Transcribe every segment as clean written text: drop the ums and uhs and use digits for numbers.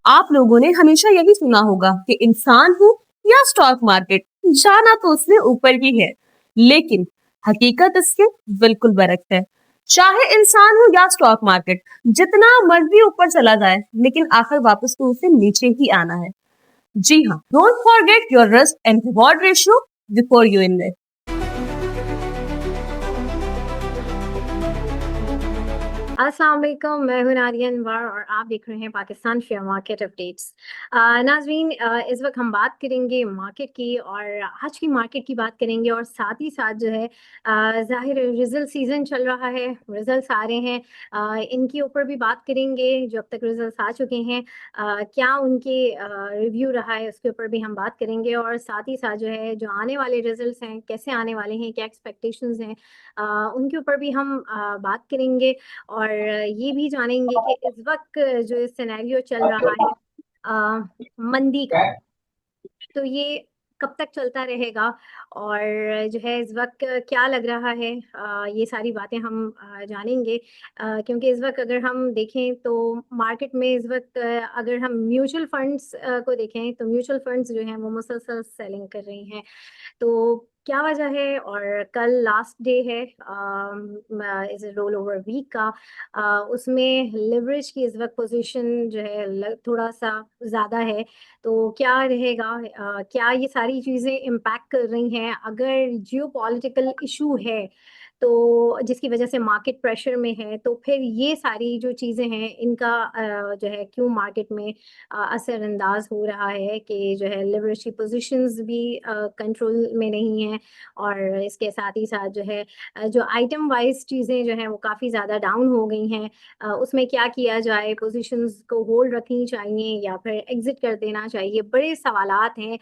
आप लोगों ने हमेशा यही सुना होगा कि इंसान हो या स्टॉक मार्केट, जाना तो उसने ऊपर ही है, लेकिन हकीकत इससे बिल्कुल बरक्स है। चाहे इंसान हो या स्टॉक मार्केट, जितना मर्जी ऊपर चला जाए, लेकिन आखिर वापस तो उसे नीचे ही आना है। जी हाँ, don't forget your risk and reward ratio before you invest. अस्सलाम वालेकुम, मैं हूं नादिया अनवर और आप देख रहे हैं पाकिस्तान शेयर मार्केट अपडेट्स। नाज़रीन, इस वक्त हम बात करेंगे मार्केट की और आज की मार्केट की बात करेंगे और साथ ही साथ जो है ज़ाहिर है रिजल्ट सीज़न चल रहा है, रिजल्ट्स आ रहे हैं, इनके ऊपर भी बात करेंगे। जो अब तक रिजल्ट्स आ चुके हैं, क्या उनके रिव्यू रहा है उसके ऊपर भी हम बात करेंगे और साथ ही साथ जो है जो आने वाले रिजल्ट्स हैं कैसे आने वाले हैं, क्या एक्सपेक्टेशंस हैं, उनके ऊपर भी हम बात करेंगे और ये भी जानेंगे कि इस वक्त जो सिनेरियो चल रहा है मंदी का, तो ये कब तक चलता रहेगा और जो है इस वक्त क्या लग रहा है, ये सारी बातें हम जानेंगे। क्योंकि इस वक्त अगर हम देखें तो मार्केट में इस वक्त अगर हम म्यूचुअल फंड्स को देखें तो म्यूचुअल फंड्स जो हैं वो मुसलसल सेलिंग कर रही हैं। तो क्या वजह है और कल लास्ट डे है इस रोल ओवर वीक का, उसमें लिवरेज की इस वक्त पोजीशन जो है थोड़ा सा ज़्यादा है। तो क्या रहेगा, क्या ये सारी चीज़ें इम्पैक्ट कर रही हैं? अगर जियो पॉलिटिकल इशू है तो जिसकी वजह से मार्केट प्रेशर में है, तो फिर ये सारी जो चीज़ें हैं इनका जो है क्यों मार्केट में असरअंदाज हो रहा है कि जो है लिवरेज की पोजीशंस भी कंट्रोल में नहीं है और इसके साथ ही साथ जो है जो आइटम वाइज चीज़ें जो हैं वो काफ़ी ज़्यादा डाउन हो गई हैं। उसमें क्या किया जाए, पोजीशंस को होल्ड रखनी चाहिए या फिर एग्जिट कर देना चाहिए, बड़े सवालात हैं,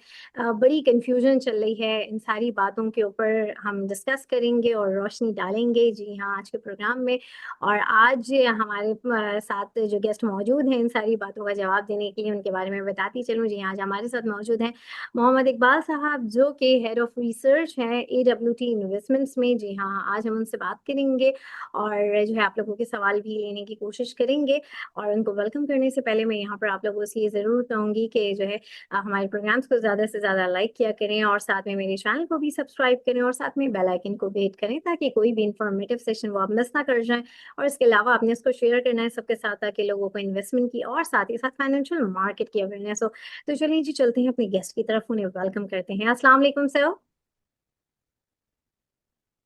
बड़ी कंफ्यूजन चल रही है। इन सारी बातों के ऊपर हम डिस्कस करेंगे और रोशनी डालेंगे, जी हाँ, आज के प्रोग्राम में। और आज हमारे साथ जो गेस्ट मौजूद हैं इन सारी बातों का जवाब देने के लिए, उनके बारे में बताती चलूँ। जी हाँ, आज हमारे साथ मौजूद हैं मोहम्मद इकबाल साहब, जो कि हेड ऑफ रिसर्च हैं AWT इन्वेस्टमेंट्स में। जी हाँ, आज हम उनसे बात करेंगे और जो है आप लोगों के सवाल भी लेने की कोशिश करेंगे। और उनको वेलकम करने से पहले मैं यहाँ पर आप लोगों से ये ज़रूर कहूँगी कि जो है हमारे प्रोग्राम्स को ज़्यादा से ज़्यादा लाइक किया करें और साथ में मेरे चैनल को भी सब्सक्राइब करें और साथ में बेल आइकन को भी हिट करें, ताकि कोई भी इंफॉर्मेटिव सेशन वो आप मिस ना कर जाएं। और इसके अलावा आपने इसको शेयर करना है सबके साथ, ताकि लोगों को इन्वेस्टमेंट की और साथ ही साथ फाइनेंशियल मार्केट की अवेयरनेस हो। तो चलिए जी, चलते हैं अपने गेस्ट की तरफ, उन्हें वेलकम करते हैं। अस्सलाम वालेकुम सर।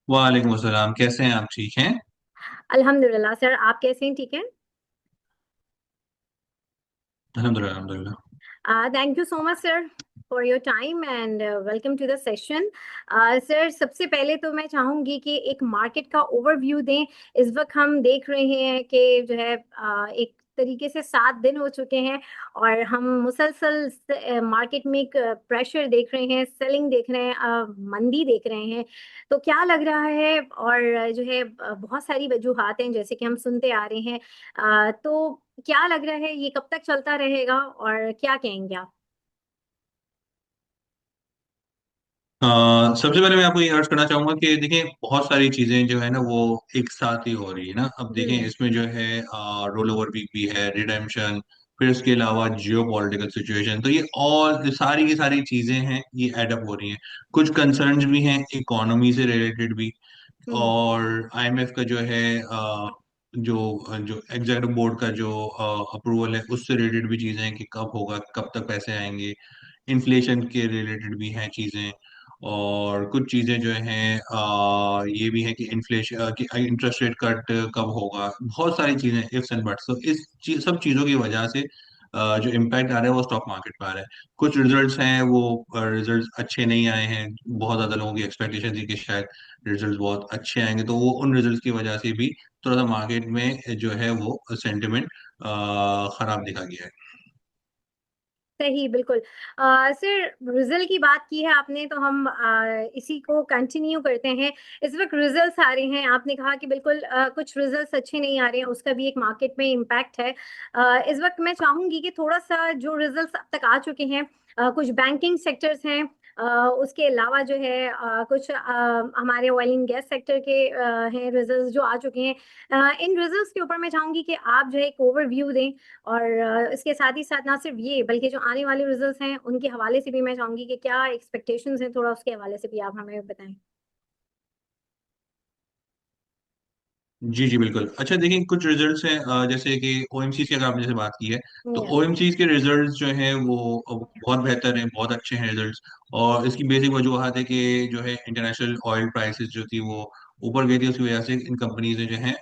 वालेकुम अस्सलाम। कैसे हैं आप? ठीक हैं? अल्हम्दुलिल्लाह सर, आप कैसे हैं? ठीक है। अल्हम्दुलिल्लाह अल्हम्दुलिल्लाह। Thank you so much, sir, for your time and welcome to the session. Sir, सबसे पहले तो मैं चाहूँगी कि एक मार्केट का ओवरव्यू दें। इस वक्त हम देख रहे हैं कि जो है एक तरीके से 7 दिन हो चुके हैं और हम मुसलसल मार्केट में एक प्रेशर देख रहे हैं, सेलिंग देख रहे हैं, मंदी देख रहे हैं। तो क्या लग रहा है, और जो है बहुत सारी वजूहात हैं जैसे कि हम सुनते आ रहे हैं। तो क्या लग रहा है, ये कब तक चलता रहेगा और क्या कहेंगे आप? सबसे पहले मैं आपको ये अर्ज करना चाहूंगा कि देखिए, बहुत सारी चीजें जो है ना वो एक साथ ही हो रही है ना। अब देखें, हुँ, इसमें जो है रोल ओवर वीक भी है, रिडेम्पशन, फिर इसके अलावा जियो पॉलिटिकल सिचुएशन, तो ये ऑल सारी की सारी चीजें हैं, ये एडअप हो रही हैं। कुछ कंसर्न्स भी हैं इकोनॉमी से रिलेटेड भी, हुँ, और IMF का जो है जो जो एग्जीक्यूटिव बोर्ड का जो अप्रूवल है उससे रिलेटेड भी चीजें हैं कि कब होगा, कब तक पैसे आएंगे। इन्फ्लेशन के रिलेटेड भी हैं चीजें, और कुछ चीजें जो हैं ये भी है कि इन्फ्लेशन कि इंटरेस्ट रेट कट कब होगा। बहुत सारी चीजें इफ्स एंड बट्स, तो सब चीजों की वजह से जो इम्पैक्ट आ रहा है वो स्टॉक मार्केट पे आ रहा है। कुछ रिजल्ट्स हैं, वो रिजल्ट्स अच्छे नहीं आए हैं। बहुत ज्यादा लोगों की एक्सपेक्टेशन थी कि शायद रिजल्ट्स बहुत अच्छे आएंगे, तो वो उन रिजल्ट्स की वजह से भी थोड़ा सा मार्केट में जो है वो सेंटिमेंट खराब दिखा गया है। सही, बिल्कुल। सर, रिज़ल्ट की बात की है आपने, तो हम इसी को कंटिन्यू करते हैं। इस वक़्त रिज़ल्ट्स आ रहे हैं, आपने कहा कि बिल्कुल कुछ रिज़ल्ट्स अच्छे नहीं आ रहे हैं, उसका भी एक मार्केट में इम्पैक्ट है। इस वक़्त मैं चाहूँगी कि थोड़ा-सा जो रिज़ल्ट्स अब तक आ चुके हैं, कुछ बैंकिंग सेक्टर्स हैं, उसके अलावा जो है कुछ हमारे ऑयल एंड गैस सेक्टर के हैं रिजल्ट्स जो आ चुके हैं। इन रिजल्ट्स के ऊपर मैं चाहूंगी कि आप जो है एक ओवरव्यू दें, और इसके साथ ही साथ ना सिर्फ ये बल्कि जो आने वाले रिजल्ट्स हैं उनके हवाले से भी मैं चाहूंगी कि क्या एक्सपेक्टेशंस हैं, थोड़ा उसके हवाले से भी आप हमें बताएं। जी जी बिल्कुल। अच्छा देखिए, कुछ रिजल्ट्स हैं जैसे कि ओएमसी की अगर आपने जैसे बात की है, तो या ओएमसी के रिजल्ट्स जो हैं वो बहुत बेहतर हैं, बहुत अच्छे हैं रिजल्ट्स। और इसकी बेसिक वजूहत है कि जो है इंटरनेशनल ऑयल प्राइसेस जो थी वो ऊपर गई थी, उसकी वजह से इन कंपनीज ने जो है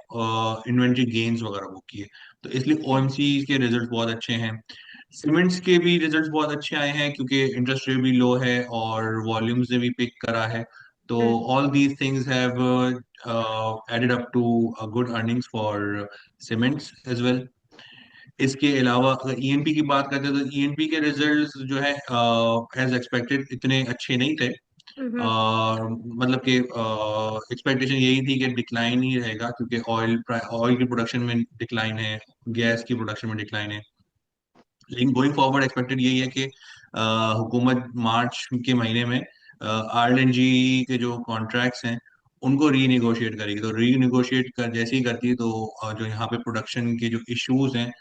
इन्वेंट्री गेन्स वगैरह बुक किए। तो इसलिए ओएमसी के रिजल्ट्स बहुत अच्छे हैं। सीमेंट्स के भी रिजल्ट्स बहुत अच्छे आए हैं क्योंकि इंटरेस्ट रेट भी लो है और वॉल्यूम्स ने भी पिक करा है। तो all these things have added up to good earnings for cements as well. इसके अलावा अगर ईएनपी की बात करते हैं तो ईएनपी के रिजल्ट्स जो है एज एक्सपेक्टेड इतने अच्छे नहीं थे। मतलब कि एक्सपेक्टेशन यही थी कि डिक्लाइन ही रहेगा क्योंकि ऑयल की प्रोडक्शन में डिक्लाइन है, गैस की प्रोडक्शन में डिक्लाइन है। लेकिन गोइंग फॉरवर्ड एक्सपेक्टेड यही है कि हुकूमत मार्च के महीने में आरएलएनजी के जो कॉन्ट्रैक्ट्स हैं उनको रीनिगोशिएट करेगी। तो रीनिगोशिएट कर जैसे ही करती है तो जो यहाँ पे प्रोडक्शन के जो इश्यूज हैं,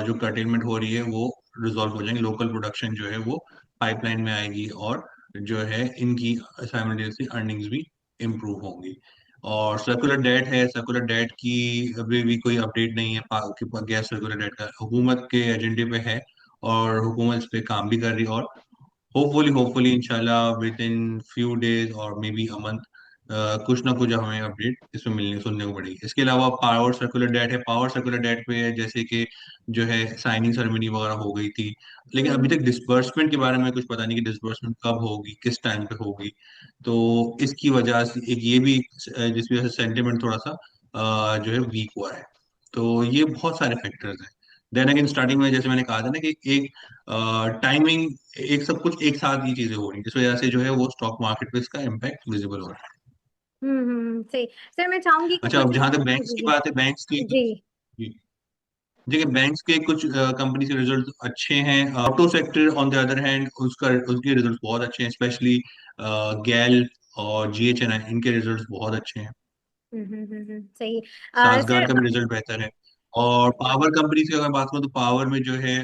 जो कर्टेलमेंट हो रही है वो रिजॉल्व हो जाएंगे। लोकल प्रोडक्शन जो है वो पाइपलाइन में आएगी और जो है इनकी साइमल्टेनियसली अर्निंग्स भी इम्प्रूव होंगी। और सर्कुलर डेट है, सर्कुलर डेट की अभी भी कोई अपडेट नहीं है कि गैस सर्कुलर डेट का हुकूमत के एजेंडे पे है और हुकूमत इस पे काम भी कर रही है। और होपफुली इंशाल्लाह विद इन फ्यू डेज और मे बी अ मंथ कुछ ना कुछ हमें अपडेट इसमें मिलने सुनने को पड़ेगी। इसके अलावा पावर सर्कुलर डेट है, पावर सर्कुलर डेट पे जैसे कि जो है साइनिंग सेरेमनी वगैरह हो गई थी, लेकिन अभी तक डिसबर्समेंट के बारे में कुछ पता नहीं कि डिसबर्समेंट कब होगी, किस टाइम पे होगी। तो इसकी वजह से एक ये भी जिसकी वजह से सेंटिमेंट थोड़ा सा जो है वीक हुआ है। तो ये बहुत सारे फैक्टर्स हैं। देन अगेन स्टार्टिंग में जैसे मैंने कहा था ना कि एक टाइमिंग, एक सब कुछ एक साथ ये चीजें हो रही हैं जिस वजह से जो है वो स्टॉक मार्केट पे इसका इम्पैक्ट विजिबल हो रहा है। सही। सर मैं चाहूंगी कि अच्छा, अब कुछ जहां तक हाँ बैंक्स जी की जी बात है, बैंक्स की जी। जी, देखिए बैंक्स के कुछ कंपनी के रिजल्ट अच्छे हैं। Auto sector on the other hand उसके रिजल्ट बहुत अच्छे हैं, स्पेशली गैल और जीएचएनआई, इनके रिजल्ट बहुत अच्छे हैं। सही। सासगार सर का भी रिजल्ट बेहतर है। और पावर कंपनी की अगर बात करूं तो पावर में जो है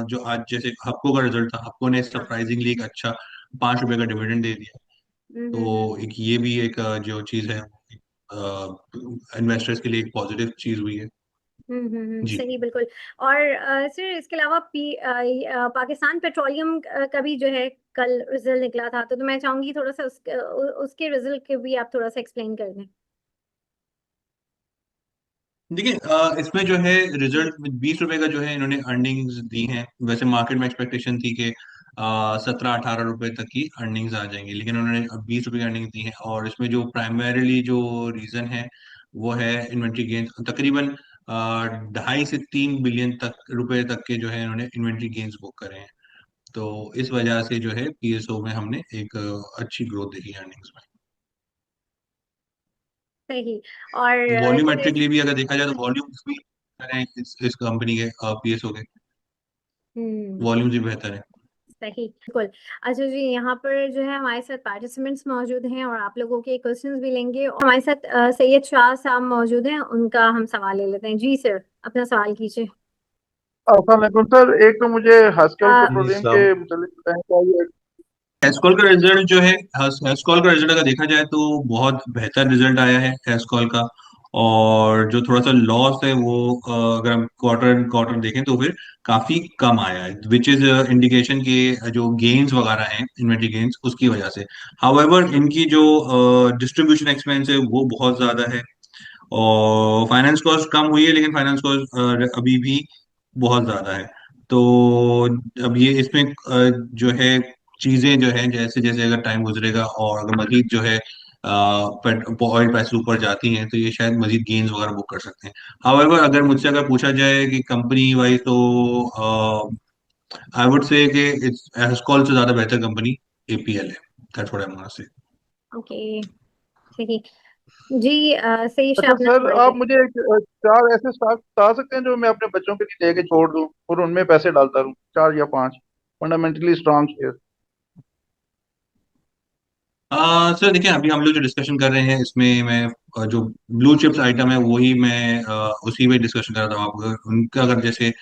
जो आज जैसे हप्को का रिजल्ट था, हप्को ने हाँ। सरप्राइजिंगली एक अच्छा 5 रुपए का डिविडेंड दे दिया। तो हम्म। एक ये भी एक जो चीज है इन्वेस्टर्स के लिए एक पॉजिटिव चीज हुई है। जी। सही बिल्कुल। और सर इसके अलावा पाकिस्तान पेट्रोलियम का भी जो है कल रिजल्ट निकला था, तो मैं चाहूंगी थोड़ा सा उसके रिजल्ट के भी आप थोड़ा सा एक्सप्लेन कर दें। देखिए इसमें जो है रिजल्ट 20 रुपए का जो है इन्होंने अर्निंग्स दी हैं। वैसे मार्केट में एक्सपेक्टेशन थी कि 17-18 रुपए तक की अर्निंग्स आ जाएंगी, लेकिन उन्होंने अब 20 रुपए की अर्निंग दी है। और इसमें जो प्राइमरीली जो रीजन है वो है इन्वेंट्री गेन। तकरीबन 2.5 से 3 बिलियन तक रुपए तक के जो है इन्होंने इन्वेंट्री गेन्स बुक करे हैं। तो इस वजह से जो है पीएसओ में हमने एक अच्छी ग्रोथ देखी अर्निंग्स में। सही। और सर वॉल्यूमेट्रिकली भी अगर देखा जाए तो वॉल्यूम्स भी बेहतर हैं इस कंपनी के, पीएसओ के हम्म वॉल्यूम्स भी बेहतर है। सही बिल्कुल। अच्छा जी, यहाँ पर जो है हमारे साथ पार्टिसिपेंट्स मौजूद हैं और आप लोगों के क्वेश्चंस भी लेंगे, और हमारे साथ सैयद शाह साहब मौजूद हैं, उनका हम सवाल ले लेते हैं। जी सर, अपना सवाल कीजिए। अस्सलाम वालेकुम सर। एक तो मुझे हास्कल अ, जी पेट्रोलियम के सलाम। मुतालिक बताएं क्या ये। एस्कॉल का रिजल्ट जो है, एस्कॉल का रिजल्ट अगर देखा जाए तो बहुत बेहतर रिजल्ट आया है एस्कॉल का। और जो थोड़ा सा लॉस है वो अगर हम क्वार्टर क्वार्टर देखें तो फिर काफी कम आया है, विच इज इंडिकेशन के जो गेन्स वगैरह हैं इन्वेंट्री गेन्स उसकी वजह से। हाउएवर इनकी जो डिस्ट्रीब्यूशन एक्सपेंस है वो बहुत ज्यादा है। और फाइनेंस कॉस्ट कम हुई है लेकिन फाइनेंस कॉस्ट अभी भी बहुत ज्यादा है। तो अब ये इसमें जो है चीजें जो है जैसे जैसे अगर टाइम गुजरेगा और अगर मजीद जो है ऑयल प्राइस ऊपर जाती हैं तो ये शायद मजीद गेन्स वगैरह बुक कर सकते हैं। हाउएवर अगर मुझसे अगर पूछा जाए कि कंपनी वाइज तो आई वुड से कि इट्स एस्कॉल से ज्यादा बेहतर कंपनी एपीएल है। That's what I am gonna say. Okay. सही। जी सही शाह, अच्छा अपना सर, सवाल आप करें। मुझे चार ऐसे स्टॉक बता सकते हैं जो मैं अपने बच्चों के लिए लेके छोड़ दूं और उनमें पैसे डालता रहूं, 4 या 5 फंडामेंटली स्ट्रांग शेयर। सर देखिए, अभी हम लोग जो डिस्कशन कर रहे हैं इसमें मैं जो ब्लू चिप्स आइटम है वही मैं उसी में डिस्कशन कर रहा था। आप उनका अगर जैसे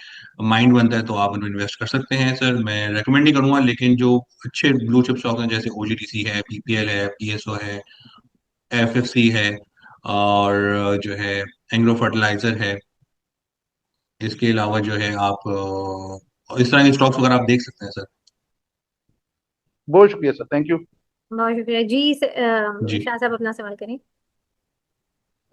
माइंड बनता है तो आप उनको इन्वेस्ट कर सकते हैं सर, मैं रेकमेंड नहीं करूंगा। लेकिन जो अच्छे ब्लू चिप स्टॉक हैं जैसे ओजीटीसी है, पीपीएल है, पीएसओ है, एफएफसी है, और जो है एंग्रो फर्टिलाइजर है, इसके अलावा जो है आप इस तरह के स्टॉक्स वगैरह आप देख सकते हैं सर। बहुत शुक्रिया सर, थैंक यू। बहुत शुक्रिया जी। जी। शाह साहब अपना सवाल करें।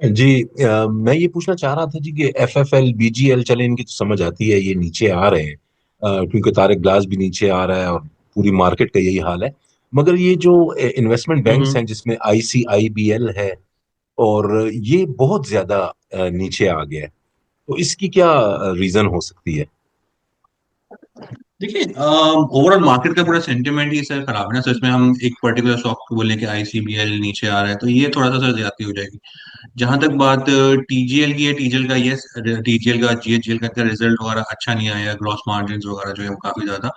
जी, मैं ये पूछना चाह रहा था जी कि एफ एफ एल बीजीएल, चले इनकी तो समझ आती है, ये नीचे आ रहे हैं, क्योंकि तारिक ग्लास भी नीचे आ रहा है और पूरी मार्केट का यही हाल है। मगर ये जो इन्वेस्टमेंट बैंक्स हम्म। हैं जिसमें आईसीआईबीएल है, और ये बहुत ज्यादा नीचे आ गया है, तो इसकी क्या रीजन हो सकती है? देखिए, ओवरऑल मार्केट का पूरा सेंटिमेंट ही सर खराब है ना सर। इसमें हम एक पर्टिकुलर स्टॉक को बोले कि आईसीबीएल नीचे आ रहा है तो ये थोड़ा सा सर ज्यादा हो जाएगी। जहां तक बात टीजीएल की है, टीजीएल का, यस, टीजीएल का जीएचजीएल का रिजल्ट वगैरह अच्छा नहीं आया, ग्रॉस मार्जिन वगैरह जो है वो काफी ज्यादा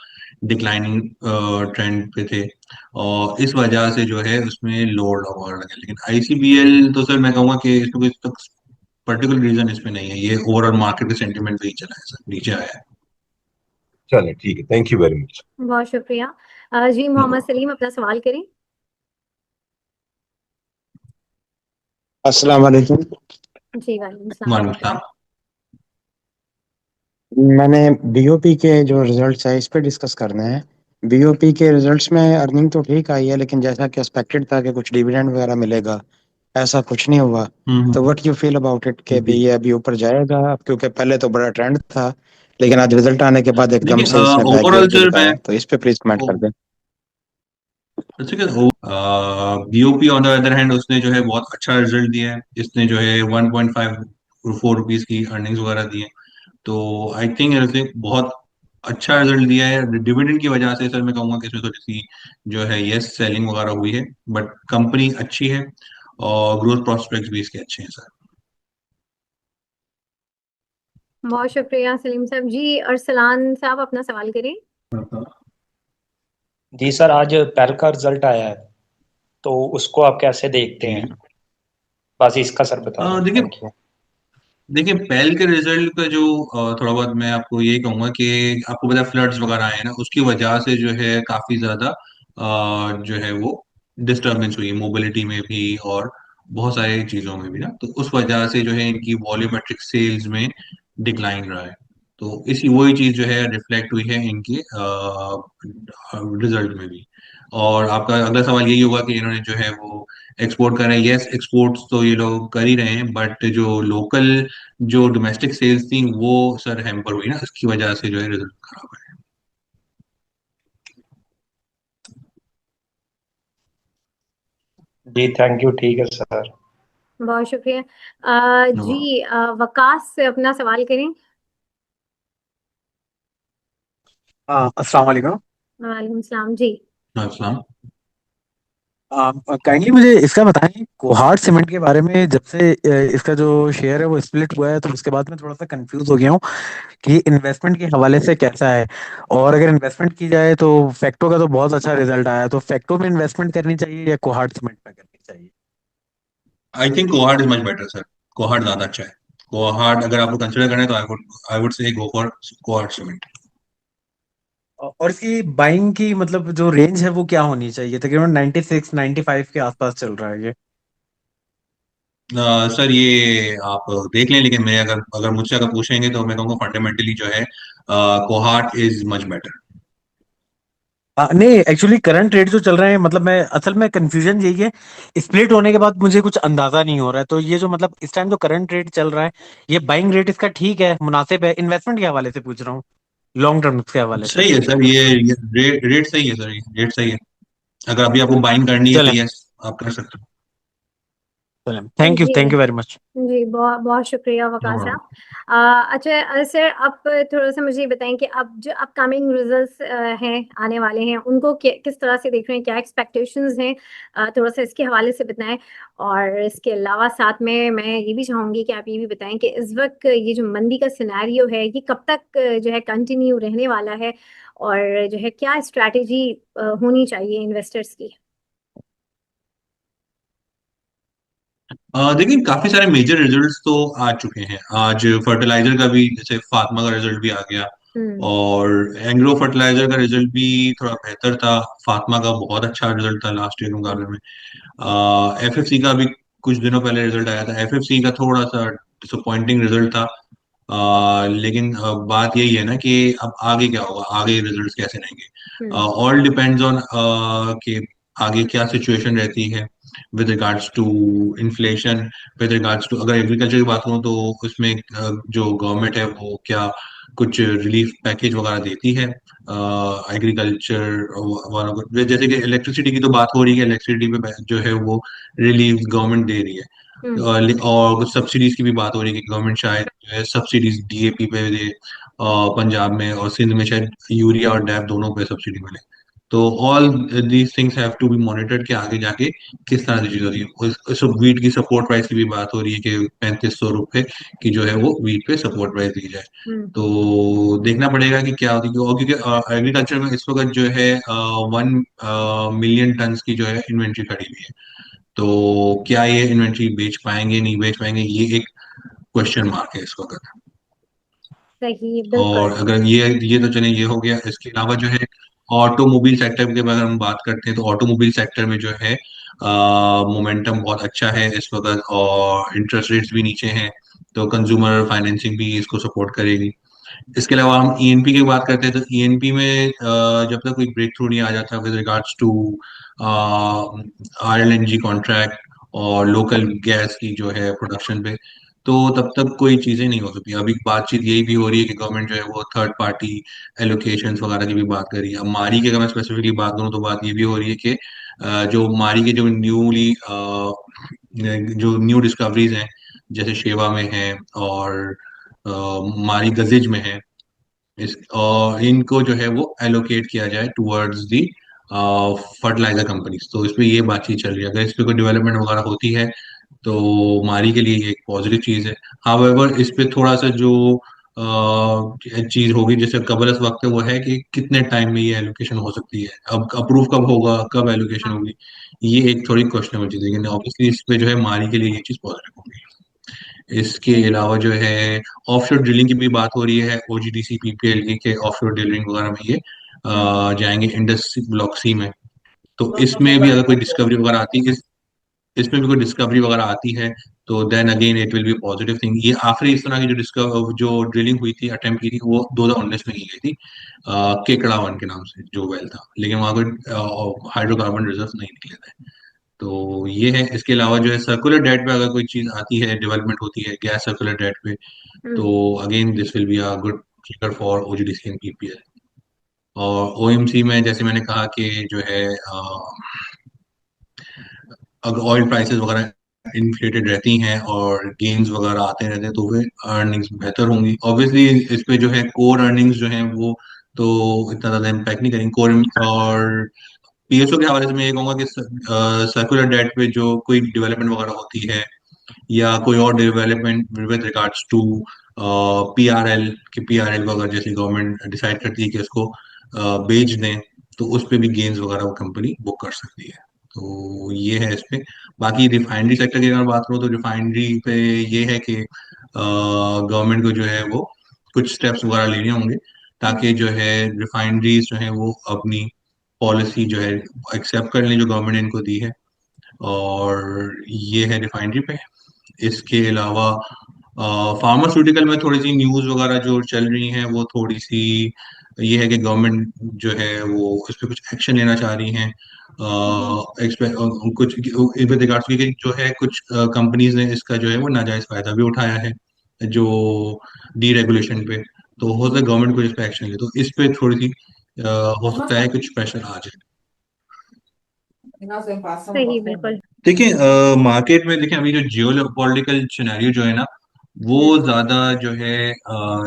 डिक्लाइनिंग ट्रेंड पे थे, और इस वजह से जो है उसमें लोअर वगैरह लगे। लेकिन आईसीबीएल तो सर मैं कहूंगा कि इसमें कोई पर्टिकुलर रीजन इसमें नहीं है, ये ओवरऑल मार्केट के सेंटिमेंट पे ही चला है सर, नीचे आया है। चले ठीक है, थैंक यू वेरी मच। बहुत शुक्रिया। जी नो मोहम्मद प्रॉब्लम। सलीम अपना सवाल करें। अस्सलाम वालेकुम। जी वालेकुम सलाम। वालेकुम सलाम। मैंने बीओपी के जो रिजल्ट्स है इस पे डिस्कस करने हैं। बीओपी के रिजल्ट्स में अर्निंग तो ठीक आई है, लेकिन जैसा कि एक्सपेक्टेड था कि कुछ डिविडेंड वगैरह मिलेगा, ऐसा कुछ नहीं हुआ। तो hmm. What you feel about it के भी जी। ये अभी ऊपर जाएगा? क्योंकि पहले तो बड़ा ट्रेंड था, लेकिन आज रिजल्ट आने के बाद एकदम देखिए, से इसने बैक गियर ओवरऑल के सर मैं, दिखाया, तो इस पे प्लीज कमेंट कर दें। अच्छा क्या, BOP on the other hand उसने जो है बहुत अच्छा रिजल्ट दिया है। इसने जो है 1.54 रुपीज की अर्निंग्स वगैरह दी है। तो आई थिंक इसने बहुत अच्छा रिजल्ट दिया है। डिविडेंड की वजह से सर मैं कहूँगा कि इसमें थोड़ी सी जो है यस सेलिंग वगैरह हुई है, बट कंपनी अच्छी है और ग्रोथ प्रोस्पेक्ट्स भी इसके अच्छे हैं सर। बहुत शुक्रिया सलीम साहब। जी अरसलान साहब अपना सवाल करें। जी सर, आज पेल का रिजल्ट आया है, तो उसको आप कैसे देखते जी। हैं? बस इसका सर बता दें, देखिए, थैंक यू। देखिए पेल के रिजल्ट का जो थोड़ा बहुत मैं आपको यही कहूंगा कि आपको पता है फ्लड्स वगैरह आए हैं ना, उसकी वजह से जो है काफी ज्यादा जो है वो डिस्टरबेंस हुई मोबिलिटी में भी और बहुत सारी चीजों में भी ना, तो उस वजह से जो है इनकी वॉल्यूमेट्रिक सेल्स में डिक्लाइन रहा है। तो इसी वही चीज जो है रिफ्लेक्ट हुई है इनके रिजल्ट में भी। और आपका अगला सवाल यही होगा कि इन्होंने जो है वो एक्सपोर्ट कर रहे हैं। यस, एक्सपोर्ट्स तो ये लोग कर ही रहे हैं, बट जो लोकल जो डोमेस्टिक सेल्स थी वो सर हैम्पर हुई ना, इसकी वजह से जो है रिजल्ट खराब है। जी थैंक यू, ठीक है सर। बहुत शुक्रिया। No problem. जी वकास से अपना सवाल करें। अस्सलाम वालेकुम। वालेकुम सलाम जी। अस्सलाम। काइंडली मुझे इसका बताएं, कोहार्ट सीमेंट के बारे में। जब से इसका जो शेयर है वो स्प्लिट हुआ है, तो उसके बाद मैं थोड़ा सा कंफ्यूज हो गया हूँ कि इन्वेस्टमेंट के हवाले से कैसा है। और अगर इन्वेस्टमेंट की जाए तो फैक्टो का तो बहुत अच्छा रिजल्ट आया, तो फैक्टो में इन्वेस्टमेंट करनी चाहिए या कोहार्ट सीमेंट में करनी चाहिए? I think cohort is much better sir. Cohort ज्यादा अच्छा है। कोहार्ट अगर आपको कंसिडर करें तो I would say go for cohort cement. और इसकी बाइंग की मतलब जो रेंज है वो क्या होनी चाहिए? तकरीबन 96 95 के आसपास चल रहा है ये। सर ये आप देख लें, लेकिन मैं अगर अगर मुझसे अगर पूछेंगे तो मैं कहूँगा फंडामेंटली जो है कोहार्ट इज मच बेटर। नहीं, एक्चुअली करंट रेट जो चल रहे हैं, मतलब मैं असल में कंफ्यूजन यही है, स्प्लिट होने के बाद मुझे कुछ अंदाजा नहीं हो रहा है। तो ये जो मतलब इस टाइम जो करंट रेट चल रहा है, ये बाइंग रेट इसका ठीक है, मुनासिब है? इन्वेस्टमेंट के हवाले से पूछ रहा हूँ, लॉन्ग टर्म के हवाले से। सही है सर, ये रेट सही है सर, ये रेट सही है। अगर अभी आपको बाइंग करनी है तो चलें, यस आप कर सकते चलें, थैंक जी यू वेरी मच। जी बहुत बहुत शुक्रिया हो। No Waqas problem. साहब। अच्छा सर अब थोड़ा सा मुझे ये बताएं कि अब जो अपकमिंग रिजल्ट्स हैं आने वाले हैं उनको किस तरह से देख रहे हैं, क्या एक्सपेक्टेशंस हैं? थोड़ा सा इसके हवाले से बताएं। और इसके अलावा साथ में मैं ये भी चाहूंगी कि आप ये भी बताएं कि इस वक्त ये जो मंदी का सिनेरियो है ये कब तक जो है कंटिन्यू रहने वाला है, और जो है क्या स्ट्रैटेजी होनी चाहिए इन्वेस्टर्स की? देखिए काफी सारे मेजर रिजल्ट्स तो आ चुके हैं। आज फर्टिलाइजर का भी, जैसे फातिमा का रिजल्ट भी आ गया, हम्म और एंग्रो फर्टिलाइजर का रिजल्ट भी थोड़ा बेहतर था। फातिमा का बहुत अच्छा रिजल्ट था लास्ट ईयर मुकाबले में। एफएफसी का भी कुछ दिनों पहले रिजल्ट आया था। एफएफसी का थोड़ा सा डिसअपॉइंटिंग रिजल्ट था। लेकिन बात यही है ना कि अब आगे क्या होगा, आगे रिजल्ट्स कैसे रहेंगे। हम्म ऑल डिपेंड्स ऑन कि आगे क्या सिचुएशन रहती है with regards to inflation, with regards to, अगर एग्रीकल्चर की बात करूँ तो उसमें जो गवर्नमेंट है वो क्या कुछ रिलीफ पैकेज वगैरह देती है एग्रीकल्चर वालों को। जैसे कि इलेक्ट्रिसिटी की तो बात हो रही है, इलेक्ट्रिसिटी पे जो है वो रिलीफ गवर्नमेंट दे रही है। हम्म और कुछ सब्सिडीज की भी बात हो रही है कि गवर्नमेंट शायद जो है सब्सिडीज डीएपी पे दे, पंजाब में और सिंध में शायद यूरिया और डैप दोनों पे सब्सिडी मिले। तो all these things have to be monitored कि आगे जाके किस तरह की चीज होती है। वीट की सपोर्ट प्राइस की भी बात हो रही है कि 3500 रुपए की जो है वो वीट पे सपोर्ट प्राइस दी जाए। हम्म तो देखना पड़ेगा कि क्या होती है। और क्योंकि एग्रीकल्चर में इस वक्त जो है 1 मिलियन टन की जो है इन्वेंट्री खड़ी हुई है। तो क्या ये इन्वेंट्री बेच पाएंगे नहीं बेच पाएंगे, ये एक क्वेश्चन मार्क है इस वक्त। सही और बिल्कुल अगर ये तो चले, ये हो गया। इसके अलावा जो है ऑटोमोबाइल सेक्टर के बारे में हम बात करते हैं तो ऑटोमोबाइल सेक्टर में जो है मोमेंटम बहुत अच्छा है इस वक्त, और इंटरेस्ट रेट्स भी नीचे हैं। तो कंज्यूमर फाइनेंसिंग भी इसको सपोर्ट करेगी। इसके अलावा हम ईएनपी की बात करते हैं तो ईएनपी में जब तक कोई ब्रेक थ्रू नहीं आ जाता विद रिगार्ड्स टू आरएलएनजी कॉन्ट्रैक्ट और लोकल गैस की जो है प्रोडक्शन पे, तो तब तक कोई चीजें नहीं हो सकती। अभी बातचीत यही भी हो रही है कि गवर्नमेंट जो है वो थर्ड पार्टी एलोकेशंस वगैरह की भी बात कर रही है। अब मारी की अगर मैं स्पेसिफिकली बात करूँ तो बात ये भी हो रही है कि जो मारी के जो न्यू डिस्कवरीज हैं, जैसे शेवा में है और मारी गजिज में है, इस और इनको जो है वो एलोकेट किया जाए टुवर्ड्स दी फर्टिलाइजर कंपनीज। तो इस पे ये बातचीत चल रही है। अगर इस पे कोई डेवलपमेंट वगैरह होती है तो मारी के लिए ये एक पॉजिटिव चीज है। हाउएवर इस पे थोड़ा सा जो चीज होगी, जैसे कबरस वक्त है, वो है कि कितने टाइम में ये एलोकेशन हो सकती है, अब अप्रूव कब होगा, कब एलोकेशन होगी, ये एक थोड़ी क्वेश्चन चीज है। लेकिन ऑब्वियसली इस पे जो है मारी के लिए ये चीज पॉजिटिव होगी। इसके अलावा जो है ऑफशोर ड्रिलिंग की भी बात हो रही है, ओजीडीसी पीपीएल की के ऑफशोर ड्रिलिंग वगैरह में ये जाएंगे इंडस ब्लॉक सी में। तो इसमें भी अगर कोई डिस्कवरी वगैरह आती है, इसमें भी कोई डिस्कवरी वगैरह आती है, तो then again it will be positive thing. ये आखिरी इस तरह की जो ड्रिलिंग हुई थी, अटेम्प्ट की थी, वो 2019 में की गई थी केकड़ा वन के नाम से जो वेल था, लेकिन वहां कोई हाइड्रोकार्बन रिजर्व नहीं निकले थे। तो ये है। इसके अलावा जो है सर्कुलर डेट पे अगर कोई चीज आती है, डेवलपमेंट होती है गैस सर्कुलर डेट पे, हम्म तो again this will be a good trigger for OGDC and PPL. और ओएमसी में जैसे मैंने कहा कि जो है अगर ऑयल प्राइसेस वगैरह इन्फ्लेटेड रहती हैं और गेन्स वगैरह आते रहते हैं तो फिर अर्निंग्स बेहतर होंगी। ऑब्वियसली इस पे जो है कोर अर्निंग्स जो हैं वो तो इतना ज्यादा इम्पैक्ट नहीं करेंगे। कोर और पीएसओ के हवाले से मैं ये कहूंगा कि सर्कुलर डेट पे जो कोई डेवलपमेंट वगैरह होती है या कोई और development with regards to PRL, कि पीआरएल को अगर जैसे गवर्नमेंट डिसाइड करती है कि उसको बेच दें, तो उस पे भी गेन्स वगैरह वो कंपनी बुक कर सकती है। तो ये है इस पे। बाकी रिफाइनरी सेक्टर की अगर बात करूँ तो रिफाइनरी पे ये है कि गवर्नमेंट को जो है वो कुछ स्टेप्स वगैरह लेने होंगे ताकि जो है रिफाइनरीज जो है वो अपनी पॉलिसी जो है एक्सेप्ट कर लें जो गवर्नमेंट ने इनको दी है। और ये है रिफाइनरी पे। इसके अलावा फार्मास्यूटिकल में थोड़ी सी न्यूज वगैरह जो चल रही हैं वो थोड़ी सी ये है कि गवर्नमेंट जो है वो इस पे कुछ एक्शन लेना चाह रही हैं। कुछ विद रिगार्ड्स की जो है कुछ कंपनीज ने इसका जो है वो नाजायज फायदा भी उठाया है जो डीरेगुलेशन पे। तो हो सकता है गवर्नमेंट को इस पे एक्शन ले, तो इस पे थोड़ी सी हो सकता है कुछ प्रेशर आ जाए। सही बिल्कुल देखिए मार्केट में देखिए अभी जो जियो पॉलिटिकल सिनेरियो जो है ना, वो हम्म ज्यादा जो है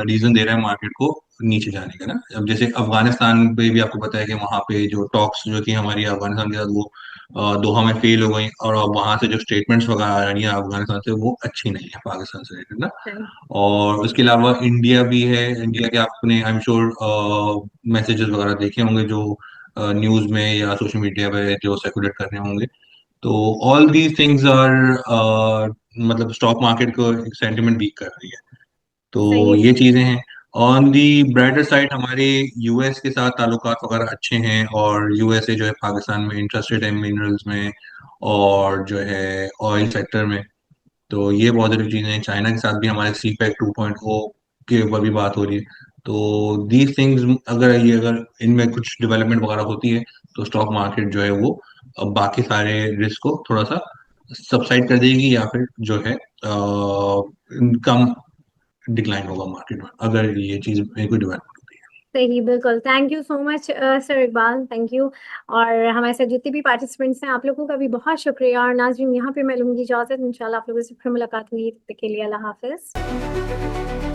रीजन दे रहा है मार्केट को नीचे जाने का ना। अब जैसे अफगानिस्तान पे भी आपको पता है कि वहां पे जो टॉक्स जो थी हमारी अफगानिस्तान के साथ, वो दोहा में फेल हो गई, और अब वहां से जो स्टेटमेंट्स वगैरह आ रही है अफगानिस्तान से वो अच्छी नहीं है पाकिस्तान से रिलेटेड ना। सही और उसके अलावा इंडिया भी है। इंडिया के आपने आई एम श्योर मैसेजेस वगैरह देखे होंगे जो न्यूज में या सोशल मीडिया पे जो सर्कुलेट कर रहे होंगे। तो ऑल दीज थिंग्स आर मतलब स्टॉक मार्केट को सेंटिमेंट वीक कर रही है। तो सही ये चीजें हैं। ऑन दी ब्राइटर साइड हमारे यूएस के साथ ताल्लुकात वगैरह अच्छे हैं, और यूएसए जो है पाकिस्तान में इंटरेस्टेड है मिनरल्स में और जो है ऑयल सेक्टर में। तो ये पॉजिटिव चीजें हैं। चाइना के साथ भी हमारे सी पैक 2.0 के ऊपर भी बात हो रही है। तो दीज थिंग्स अगर इनमें कुछ डेवलपमेंट वगैरह होती है तो स्टॉक मार्केट जो है वो बाकी सारे रिस्क को थोड़ा सा सबसाइड कर देगी, या फिर जो है कम डिक्लाइन होगा मार्केट में अगर ये चीज में कोई डेवलपमेंट होती है। सही, बिल्कुल। Thank you so much sir Iqbal, thank you. और हमारे साथ जितने भी पार्टिसिपेंट्स हैं, आप लोगों का भी बहुत शुक्रिया। और नाज़रीन, यहाँ पे मैं लूँगी इजाज़त, इंशाल्लाह आप लोगों से फिर मुलाकात होगी। तब तक के लिए अल्लाह हाफ़िज़।